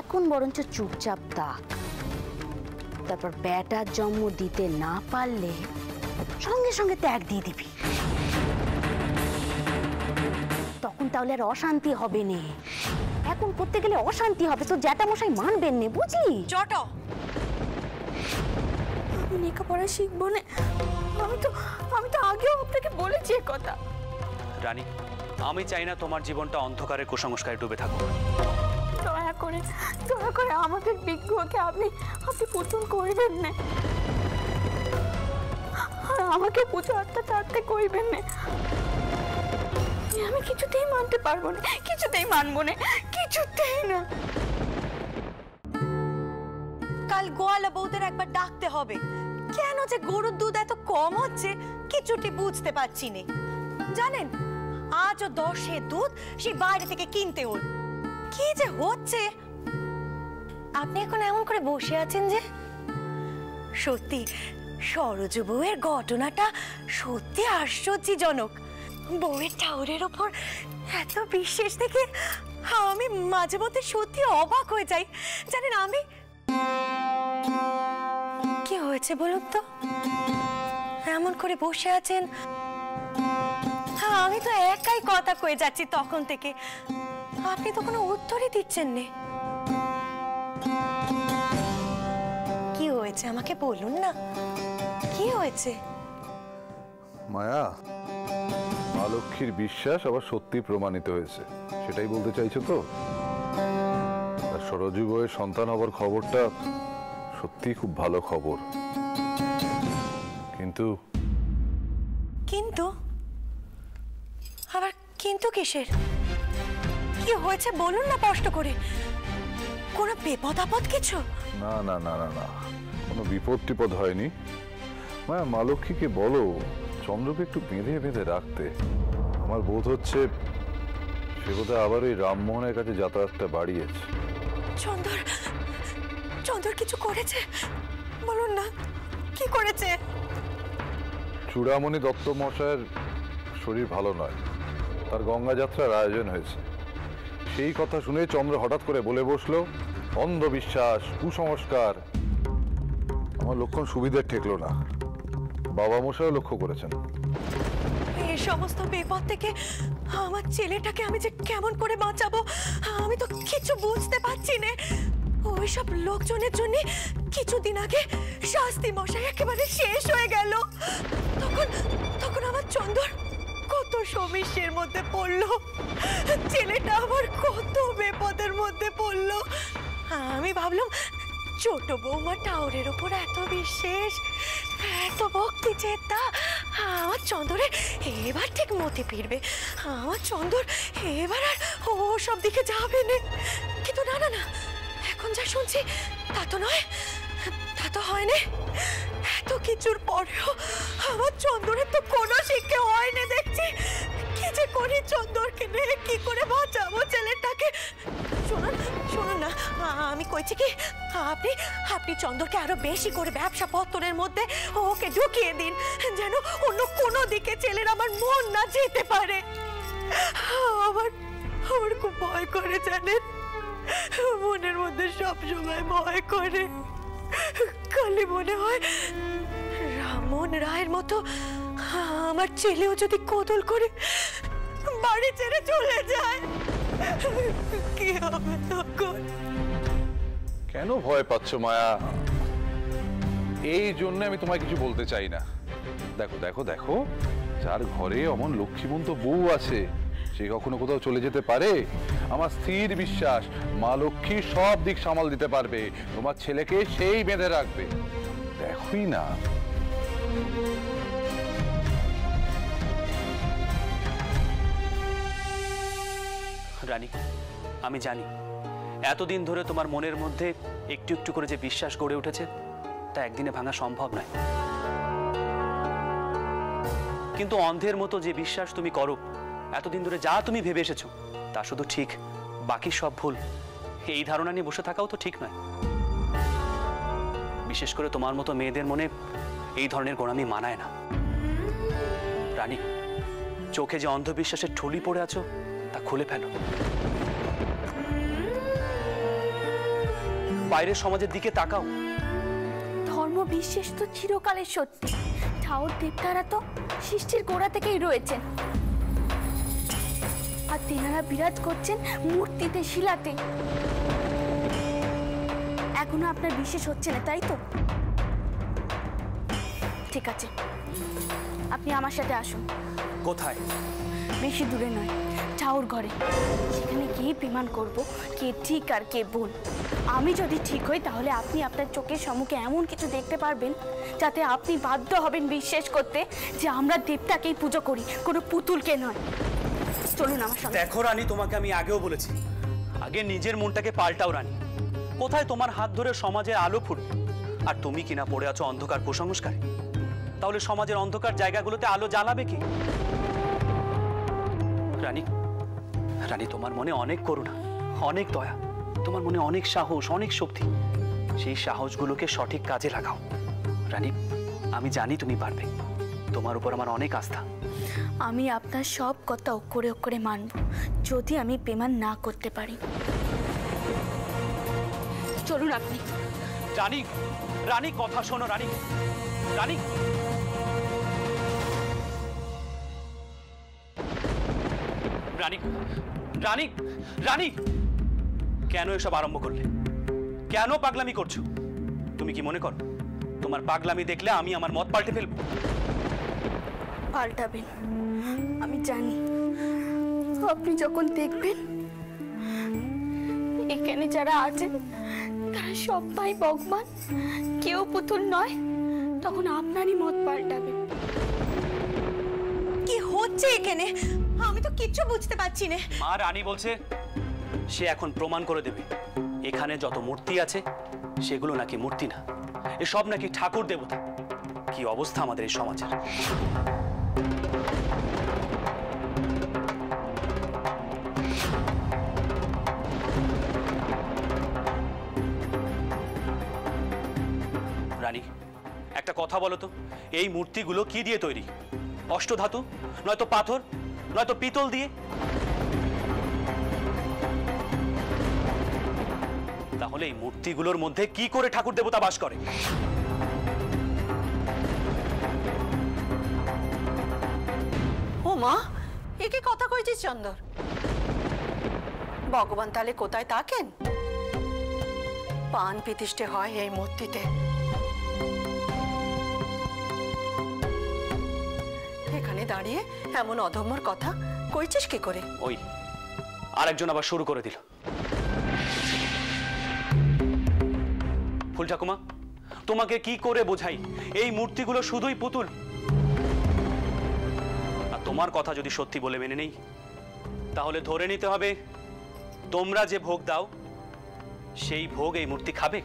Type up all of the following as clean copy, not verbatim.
এখন বরঞ্চ চুপচাপ থাক, তারপর বেটার জন্ম দিতে না পারলে সঙ্গে সঙ্গে ত্যাগ দিয়ে দিবি। তখন তাহলে আর অশান্তি হবে না। এখন করতে গেলে অশান্তি হবে, তো জ্যাঠামশাই মানবেন না, বুঝলি? চট আমি লেখাপড়া শিখবো না। আমি তো আগেও আপনাকে বলেছি এই কথা। রানী, আমি চাই না তোমার জীবনটা অন্ধকারের কুসংস্কারে ডুবে থাকুক। দয়া করে আমাদের বিগ্রহকে আপনি পূজন করবেন না, আর আমাকে পুজো আত্মা করবেন না। আমি কিছুতেই মানতে পারবো না, কিছুতেই মানবো না, কিছুতেই না। কাল গোয়ালা বউদের একবার ডাকতে হবে। কেন যে গরুর দুধ এত কম হচ্ছে কিছুটি বুঝতে পারছি না। জানেন, আজও 10-এ দুধ সেই বাইরে থেকে কিনতে হল। কি যে হচ্ছে! আপনি এখন এমন করে বসে আছেন যে, সত্যি সরজু বউয়ের ঘটনাটা সত্যি আশ্চর্যজনক। বউয়ের টাওরের ওপর এত বিশ্বাস দেখে আমি মাঝে মধ্যে সত্যি অবাক হয়ে যাই। জানেন, আমি কি হয়েছে বলুন তো? এমন করে বসে আছেন। আমি তো একাই কথা কয়ে যাচ্ছি তখন থেকে, আপনি তো কোনো উত্তরই দিচ্ছেন না। কি হয়েছে আমাকে বলুন না, কি হয়েছে? মায়া, মা লক্ষ্মীর বিশ্বাস আবার সত্যি প্রমাণিত হয়েছে, সেটাই বলতে চাইছো তো? আর সরজু বউয়ের সন্তান হবার খবরটা সত্যি খুব ভালো খবর। কিন্তু কিন্তু আবার কিন্তু কিসের? কি হয়েছে বলুন না কষ্ট করে। কোনো বিপদ আপদ কিছু? না না না না না, কোনো বিপদ টিপদ হয়নি। মায়া, মা লক্ষ্মীকে বলো চন্দ্রকে একটু বেঁধে বেঁধে রাখতে। আমার বোধ হচ্ছে সে বোধহয় আবার ওই রামমোহনের কাছে যাতায়াতটা বাড়িয়েছে। চন্দর কিছু করেছে? বলুন না, কি করেছে? চূড়ামণি দত্ত মশায়ের শরীর ভালো নয়, তার গঙ্গা যাত্রার আয়োজন হয়েছে। সেই কথা শুনে চন্দ্র হঠাৎ করে বলে বসলো অন্ধবিশ্বাস, কুসংস্কার। আমার লক্ষণ সুবিধের ঠেকলো না, বাবা মশাইও লক্ষ্য করেছেন। এই সমস্ত বিপদ থেকে আমার ছেলেটাকে আমি যে কেমন করে বাঁচাবো আমি তো কিছু বুঝতে পারছি না। ওইসব লোকজনের জন্য কিছুদিন আগে শাস্তি মশাই একেবারে শেষ হয়ে গেল। তখন আমার চন্দর কত সমস্যার মধ্যে পড়লো, ছেলেটা আবার কত বিপদের মধ্যে পড়লো। আমি ভাবলাম ছোট বৌমা টাওরের ওপর এত বিশ্বাস, এত ভক্তি চেতা, আমার চন্দরে এবার ঠিক মতি ফিরবে, আমার চন্দর এবার আর ও সব দিকে যাবে না। কিন্তু না না না, এখন যা শুনছি তা তো নয়, তা তো হয় না। এত কিছুর পরেও আমার চন্দরের তো কোনো শিক্ষা হয় না দেখছি। কি যে করি চন্দরকে নিয়ে, কি করে বাঁচাবো ছেলেটাকে? শুনুন না, আমি কইছি কি, আপনি চন্দরকে আরো বেশি করে ব্যবসা পত্তরের মধ্যে ওকে ঢুকিয়ে দিন, যেন অন্য কোনো দিকে ছেলের আমার মন না যেতে পারে। আমার খুব ভয় করে জানেন, মনের মধ্যে সবসময় ভয় করে। খালি মনে হয় রামমোহন রায়ের মতো আমার ছেলেও যদি কদল করে বাড়ি ছেড়ে চলে যায়, কি হবে তখন? কেন ভয় পাচ্ছ মায়া? এই জন্য আমি তোমায় কিছু বলতে চাই না। দেখো দেখো দেখো, যার ঘরে অমন লক্ষ্মীমন্ত বউ আছে সে কখনো কোথাও চলে যেতে পারে? আমার স্থির বিশ্বাস মা লক্ষ্মী সব দিক সামাল দিতে পারবে, তোমার ছেলেকে সেই বেঁধে রাখবে। দেখোই না। রানী, আমি জানি এতদিন ধরে তোমার মনের মধ্যে একটু একটু করে যে বিশ্বাস গড়ে উঠেছে তা একদিনে ভাঙা সম্ভব নয়। কিন্তু অন্ধের মতো যে বিশ্বাস তুমি করো, এতদিন ধরে যা তুমি ভেবে এসেছো তা শুধু ঠিক, বাকি সব ভুল, এই ধারণা নিয়ে বসে থাকাও তো ঠিক নয়। বিশেষ করে তোমার মতো মেয়েদের মনে এই ধরনের গোঁড়ামি মানায় না। রানী, চোখে যে অন্ধবিশ্বাসের ঠুলি পড়ে আছো তা খুলে ফেলো। বাইরের সমাজের দিকে তাকাও। ধর্ম বিশ্বাস তো চিরকালের সত্যি। ঠাকুর দেবতারা তো সৃষ্টির গোড়া থেকেই রয়েছেন, আর তেনারা বিরাজ করছেন মূর্তিতে, শিলাতে। এখনো আপনার বিশ্বাস হচ্ছে না, তাই তো? ঠিক আছে, আপনি আমার সাথে আসুন। কোথায়? বেশি দূরে নয়, ঠাকুর ঘরে। সেখানে গিয়ে প্রমাণ করব কে ঠিক আর কে ভুল। আমি যদি ঠিক হই তাহলে আপনি আপনার চোখের সম্মুখে এমন কিছু দেখতে পারবেন যাতে আপনি বাধ্য হবেন বিশ্বাস করতে যে আমরা দেবতাকেই পুজো করি, কোনো পুতুলকে নয়। চলুন আমার সঙ্গে। দেখো রানী, তোমাকে আমি আগেও বলেছি, আগে নিজের মনটাকে পাল্টাও রানী। কোথায় তোমার হাত ধরে সমাজের আলো ফুটবে, আর তুমি কিনা পড়ে আছো অন্ধকার কুসংস্কারে। তাহলে সমাজের অন্ধকার জায়গাগুলোতে আলো জ্বালাবে কি? রানী, রানী, তোমার মনে অনেক করুণা, অনেক দয়া, তোমার মনে অনেক সাহস, অনেক শক্তি। সেই সাহসগুলোকে সঠিক কাজে লাগাও রানী। আমি জানি তুমি পারবে, তোমার উপর আমার অনেক আস্থা। আমি আপনার সব কথা অক্ষরে অক্ষরে মানব, যদি আমি প্রমাণ না করতে পারি। চলুন আপনি। রানী, রানী, কথা শোনো রানী। রানী, রানী, রানী, রানী, কেন এসব আরম্ভ করলে? কেন পাগলামি করছো? তুমি কি মনে করো তোমার পাগলামি দেখলে আমি আমার মত পাল্টে ফেলবো? পাল্টাবেন, আমি জানি। আপনি যখন দেখবেন এখানে যারা আছেন তারা সবাই ভগবান, কেউ পুতুল নয়, তখন আপনারই মত পাল্টাবে। কি হচ্ছে এখানে? আমি তো কিচ্ছু বুঝতে পারছি না। মা, রানী বলছে সে এখন প্রমাণ করে দেবে এখানে যত মূর্তি আছে সেগুলো নাকি মূর্তি না, এসব নাকি ঠাকুর দেবতা। কি অবস্থা আমাদের এই সমাজের! রানী, একটা কথা বলো তো, এই মূর্তিগুলো কি দিয়ে তৈরি? অষ্টধাতু, নয়তো পাথর, নয়তো পিতল দিয়ে? তাহলে এই মূর্তিগুলোর মধ্যে কি করে ঠাকুর দেবতা বাস করে? ও মা, এ কি কথা কইছিস চন্দর? ভগবান তাহলে কোথায় থাকেন? পান প্রতিষ্ঠে হয় এই মূর্তিতে। এখানে দাঁড়িয়ে এমন অধম্যর কথা কইছিস কি করে? ওই আরেকজন আবার শুরু করে দিল। ফুল ঠাকুমা, তোমাকে কি করে বোঝাই এই মূর্তিগুলো শুধুই পুতুল? আর তোমার কথা যদি সত্যি বলে মেনে নেই, তাহলে ধরে নিতে হবে তোমরা যে ভোগ দাও সেই ভোগ এই মূর্তি খাবে।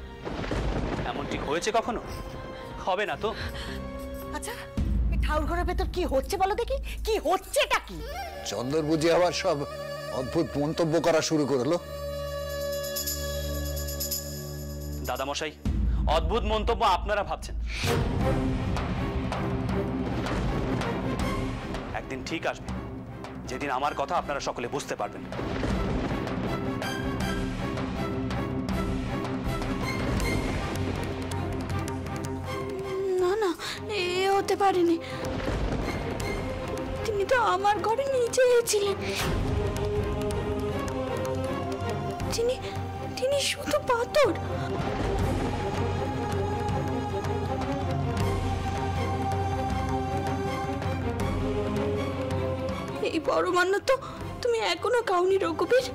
এমনটি হয়েছে কখনো? হবে না তো। আচ্ছা, এই ঠাকুর ঘরের ভেতর কি হচ্ছে বলো দেখি, কি হচ্ছেটা কি? চন্দর বুঝি আবার সব অদ্ভুত মন্তব্য করা শুরু করলো। দাদামশাই, অদ্ভুত মন্তব্য আপনারা ভাবছেন। একদিন ঠিক আসবে যেদিন আমার কথা আপনারা সকলে বুঝতে পারবেন। না না, এ হতে পারেনি। তিনি তো আমার ঘরে নিচে ছিলেন। তিনি শুধু পাথর। এই পরমান্ন তো তুমি এখনো খাওনি রঘুবীর।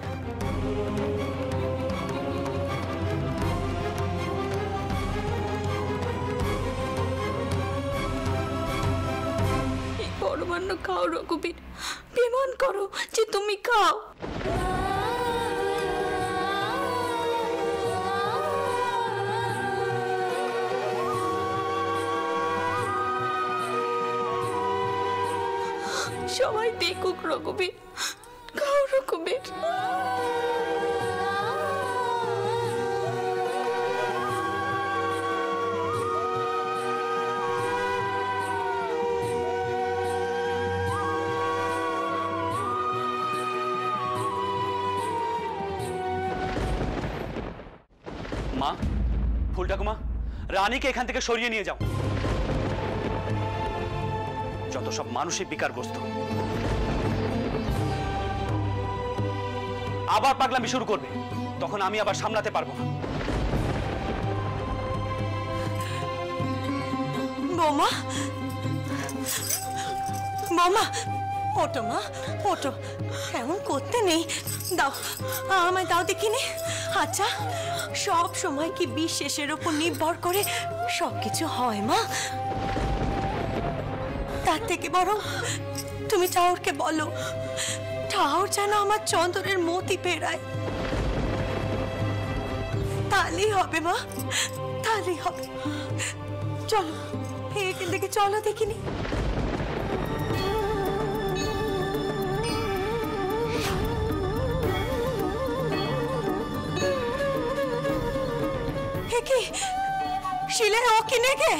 এই পরমান্ন খাও রঘুবীর, প্রমাণ করো যে তুমি খাও। সবাই দেখুক রঘুবীর, খাও রঘুবীর। মা, ফুল ঠাকুমা, রানীকে এখান থেকে সরিয়ে নিয়ে যাও। যত সব মানসিক বিকারগ্রস্ত, আবার পাগলামি শুরু করবে, তখন আমি আবার সামলাতে পারবো না। বৌমা, বৌমা, ওটো মা, ওটো, এমন করতে নেই। দাও, আমায় দাও দেখিনি। আচ্ছা, সব সময় কি বিশ্বাসের উপর নির্ভর করে সবকিছু হয় মা? তার থেকে বরং তুমি ঠাকুরকে বলো, ঠাকুর যেন আমার চন্দনের মতি ফেরায়। তাহলেই হবে মা, তাহলেই হবে। চলো এখান থেকে, চলো দেখিনি। কি শিলে ও কিনে গে?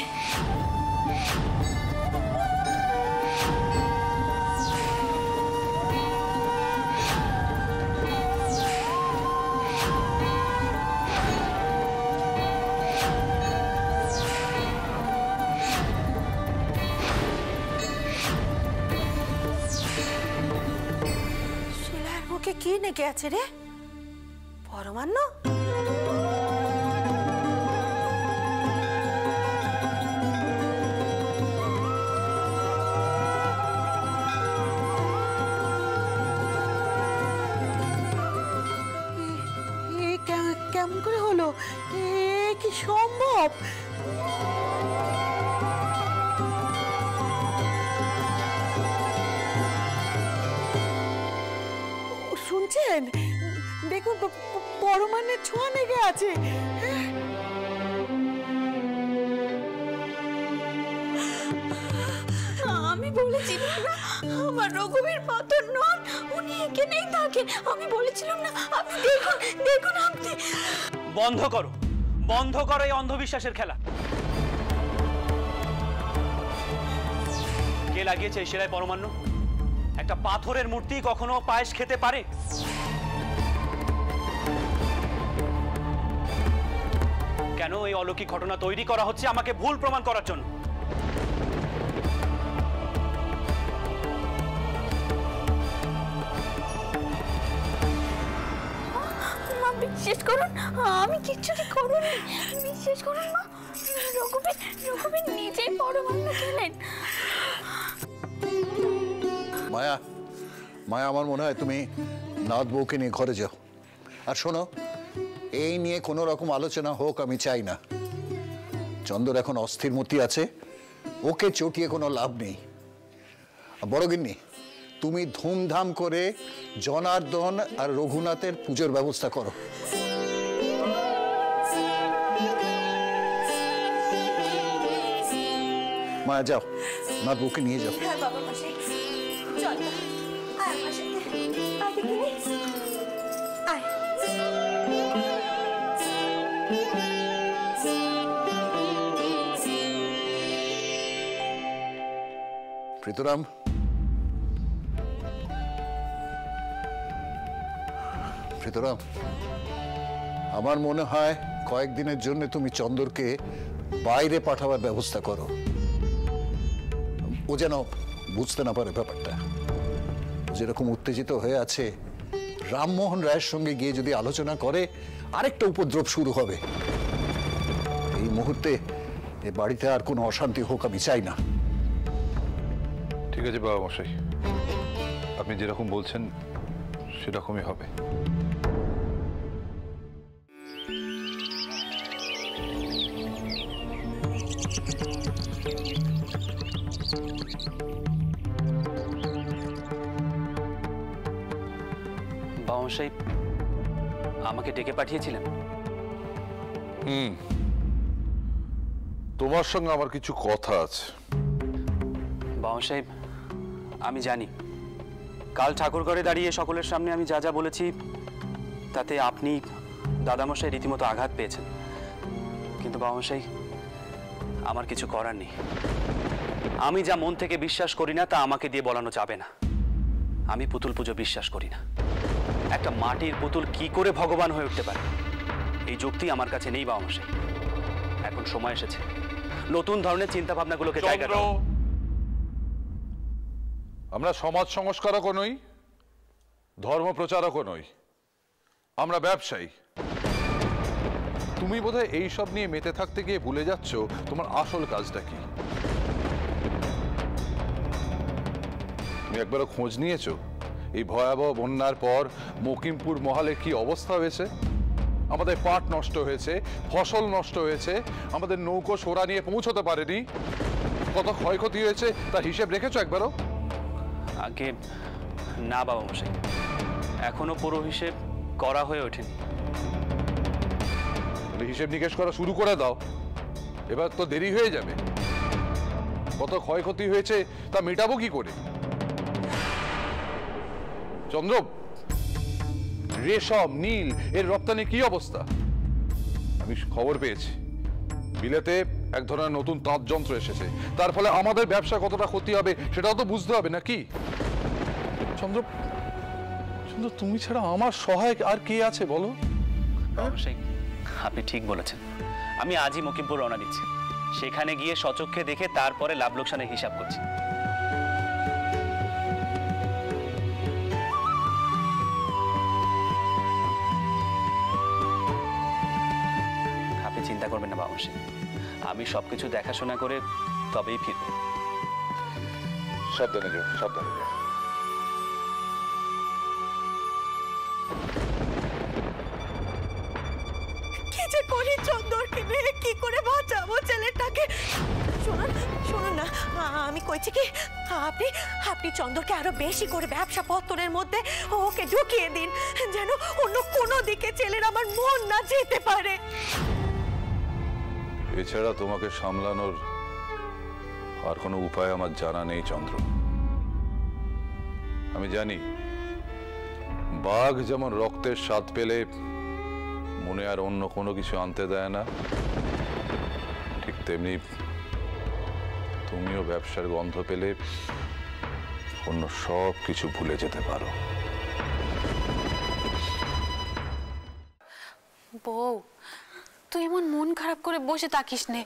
শিলার মুখে কি নেগে আছে রে? পরমান্ন? কেমন করে হলো? এ কি সম্ভব? শুনছেন? দেখুন, পরমান্নের ছোঁয়া লেগে আছে। আমি বলেছিলাম না আমার রঘুবীর পাথর নন, উনি এখানেই থাকেন। আমি বলেছিলাম না? আপনি দেখুন, দেখুন আপনি। বন্ধ করো, বন্ধ করো এই অন্ধবিশ্বাসের খেলা। কে লাগিয়েছে এই শিলায় পরমান্ন? একটা পাথরের মূর্তি কখনো পায়েস খেতে পারে? কেন এই অলৌকিক ঘটনা তৈরি করা হচ্ছে আমাকে ভুল প্রমাণ করার জন্য? বিশ্বাস করুন, আমি কিচ্ছুটি করিনি। বিশ্বাস করুন মা, রঘুবীর নিজেই পরমান্ন খেলেন। মায়া, মায়া, আমার মনে হয় তুমি নাথ বউকে নিয়ে ঘরে যাও। আর শোনো, এই নিয়ে কোনো রকম আলোচনা হোক আমি চাই না। চন্দর এখন অস্থির মতি আছে, ওকে চটিয়ে কোনো লাভ নেই। বড় গিন্নি, তুমি ধুমধাম করে জনার্দন আর রঘুনাথের পুজোর ব্যবস্থা করো। মায়া যাও, নাথ বউকে নিয়ে যাও। হ্যাঁ বাবা মশাই, চল আয় আমার সাথে। আয় দেখিনি, আয়। প্রীতরাম, প্রীতরাম, আমার মনে হয় কয়েকদিনের জন্য তুমি চন্দরকে বাইরে পাঠাবার ব্যবস্থা করো। ও যেন বুঝতে না পারে ব্যাপারটা। যেরকম উত্তেজিত হয়ে আছে, রামমোহন রায়ের সঙ্গে গিয়ে যদি আলোচনা করে আরেকটা উপদ্রব শুরু হবে। এই মুহূর্তে এ বাড়িতে আর কোনো অশান্তি হোক আমি চাই না। ঠিক আছে বাবা মশাই, আপনি যেরকম বলছেন সেরকমই হবে। বাবামশাই আমাকে ডেকে পাঠিয়েছিলেন? তোমার সঙ্গে আমার কিছু কথা আছে। বাবামশাই, আমি জানি কাল ঠাকুরঘরে দাঁড়িয়ে সকলের সামনে আমি যা যা বলেছি তাতে আপনি দাদামশাই রীতিমতো আঘাত পেয়েছেন। কিন্তু বাবামশাই, আমার কিছু করার নেই। আমি যা মন থেকে বিশ্বাস করি না তা আমাকে দিয়ে বলানো যাবে না। আমি পুতুল পুজো বিশ্বাস করি না। একটা মাটির পুতুল কি করে ভগবান হয়ে উঠতে পারে, এই যুক্তি আমার কাছে নেই বাবামশাই। এখন সময় এসেছে নতুন ধরনের চিন্তা ভাবনাগুলোকে জায়গা চন্দ্র, দাও। আমরা সমাজ সংস্কারকও নই, ধর্ম প্রচারকও নই, আমরা ব্যবসায়ী। তুমি বোধহয় এইসব নিয়ে মেতে থাকতে গিয়ে ভুলে যাচ্ছ তোমার আসল কাজটা কি। তুমি একবারও খোঁজ নিয়েছো এই ভয়াবহ বন্যার পর মকিমপুর মহলে কি অবস্থা হয়েছে? আমাদের পাট নষ্ট হয়েছে, ফসল নষ্ট হয়েছে, আমাদের নৌকো সোরা নিয়ে পৌঁছতে পারেনি, কত ক্ষয়ক্ষতি হয়েছে তার হিসেব রেখেছো একবারও? আগে না বাবা মশাই, এখনো পুরো হিসেব করা হয়ে ওঠেনি। হিসেব নিকেশ করা শুরু করে দাও, এবার তো দেরি হয়ে যাবে। কত ক্ষয়ক্ষতি হয়েছে তা মেটাবো কি করে? চন্দ্র, রেশম নীল এর রপ্তানি কি অবস্থা? আমি খবর পেয়েছি বিলেতে এক ধরনের নতুন তাঁত যন্ত্র এসেছে, তার ফলে আমাদের ব্যবসা কতটা ক্ষতি হবে সেটাও তো বুঝতে হবে নাকি? চন্দ্র, চন্দ্র তুমি ছাড়া আমার সহায়ক আর কে আছে বলো? বাবা মশাই, আপনি ঠিক বলেছেন। আমি আজই মকিমপুর রওনা দিচ্ছি, সেখানে গিয়ে সচক্ষে দেখে তারপরে লাভ লোকসানের হিসাব করছি। আপনি চিন্তা করবেন না বাবা মশাই, আমি সবকিছু দেখাশোনা করে তবেই ফিরব। সাবধানে যাও, সাবধানে যাও। কি যে করি চন্দরকে নিয়ে, কি করে বাঁচাবো ছেলেটাকে? শুনুন শুনুন না, আমি কইছি কি, আপনি আপনি চন্দরকে আরো বেশি করে ব্যবসা পত্তরের মধ্যে ওকে ঢুকিয়ে দিন, যেন অন্য কোনো দিকে ছেলের আমার মন না যেতে পারে। এছাড়া তোমাকে সামলানোর আর কোনো উপায় আমার জানা নেই চন্দ্র। আমি জানি বাঘ যেমন রক্তের স্বাদ পেলে মনে আর অন্য কোনো কিছু আনতে দেয় না, ঠিক তেমনি তুমিও ব্যবসার গন্ধ পেলে অন্য সব কিছু ভুলে যেতে পারো। বউ, তুই এমন মন খারাপ করে বসে থাকিস নে।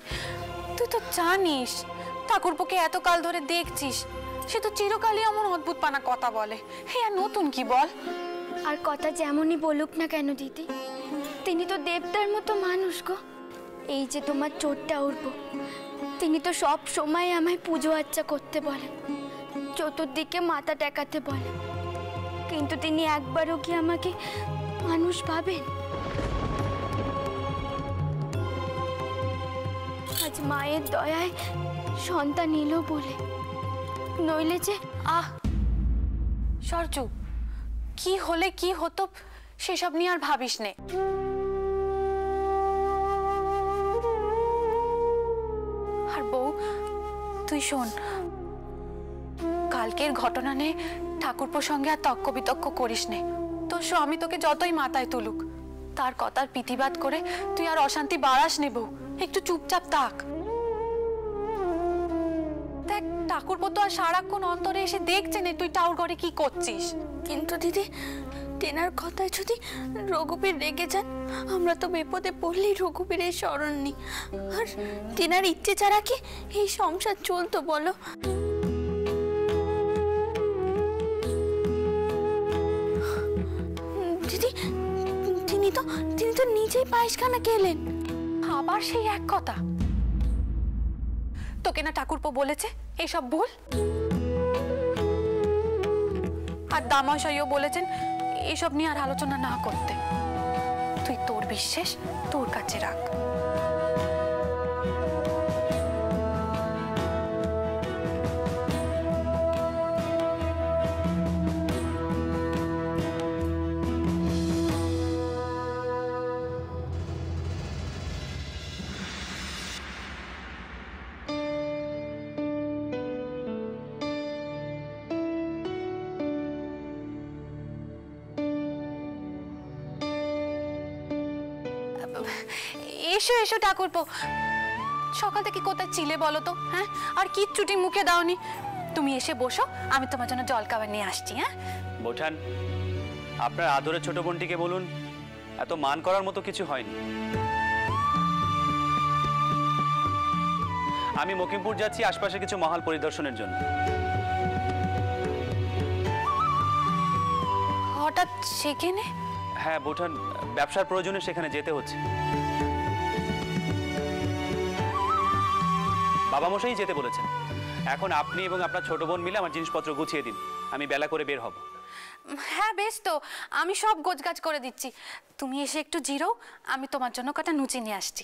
তুই তো জানিস ঠাকুরপোকে এত কাল ধরে দেখছিস, সে তো চিরকালই এমন অদ্ভুত পানা কথা বলে। হে আর নতুন কি বল? আর কথা যেমনই বলুক না কেন দিদি, তিনি তো দেবতার মতো মানুষ গো। এই যে তোমার চোটটা উঠব, তিনি তো সব সময় আমায় পুজো আর্চা করতে বলেন, চতুর্দিকে মাথা টেকাতে বলেন, কিন্তু তিনি একবারও কি আমাকে মানুষ ভাবেন? আজ মায়ের দয়ায় সন্তান এলো বলে, নইলে যে সরজু, কি হলে কি হতো সেসব নিয়ে আর ভাবিস নে। আর বউ, তুই শোন, কালকের ঘটনা নিয়ে ঠাকুরপোর সঙ্গে আর তক্ক বিতক্ক করিস নে। তোর স্বামী তোকে যতই মাথায় তুলুক, তার কথার প্রতিবাদ করে তুই আর অশান্তি বাড়াস নে বউ, একটু চুপচাপ থাক। দেখ, ঠাকুরপো তো আর সারাক্ষণ অন্তরে এসে দেখছে না তুই টাউর ঘরে কি করছিস। কিন্তু দিদি, টেনার কথায় যদি রঘুবীর রেগে যান, আমরা তো বিপদে পড়লেই রঘুবীরের স্মরণ নিই। আর টেনার ইচ্ছে ছাড়া কি এই সংসার চলতো বলো? দিদি, তিনি তো নিজেই পায়েসখানা খেলেন। আবার সেই এক কথা? তোকে না ঠাকুরপো বলেছে এইসব ভুল? আর দামাশাইও বলেছেন এসব নিয়ে আর আলোচনা না করতে। তুই তোর বিশ্বাস তোর কাছে রাখ। এসো এসো ঠাকুরপো, সকাল থেকে কোথায় ছিলে বলো তো? হ্যাঁ, আর কিচ্ছুটি মুখে দাওনি। তুমি এসে বসো, আমি তোমার জন্য জল খাবার নিয়ে আসছি। হ্যাঁ বোঠান, আপনার আদরের ছোট বোনটিকে বলুন এত মান করার মতো কিছু হয়নি। আমি মকিমপুর যাচ্ছি আশপাশে কিছু মহল পরিদর্শনের জন্য। হঠাৎ সেখানে? হ্যাঁ বোঠান, ব্যবসার প্রয়োজনে সেখানে যেতে হচ্ছে। বাবা মশাই যেতে বলেছেন। এখন আপনি এবং আপনার ছোট বোন মিলে আমার জিনিসপত্র গুছিয়ে দিন, আমি বেলা করে বের হব। হ্যাঁ বেশ, তো আমি সব গোছগাছ করে দিচ্ছি, তুমি এসে একটু জিরো, আমি তোমার জন্য কটা নুচি নিয়ে আসছি।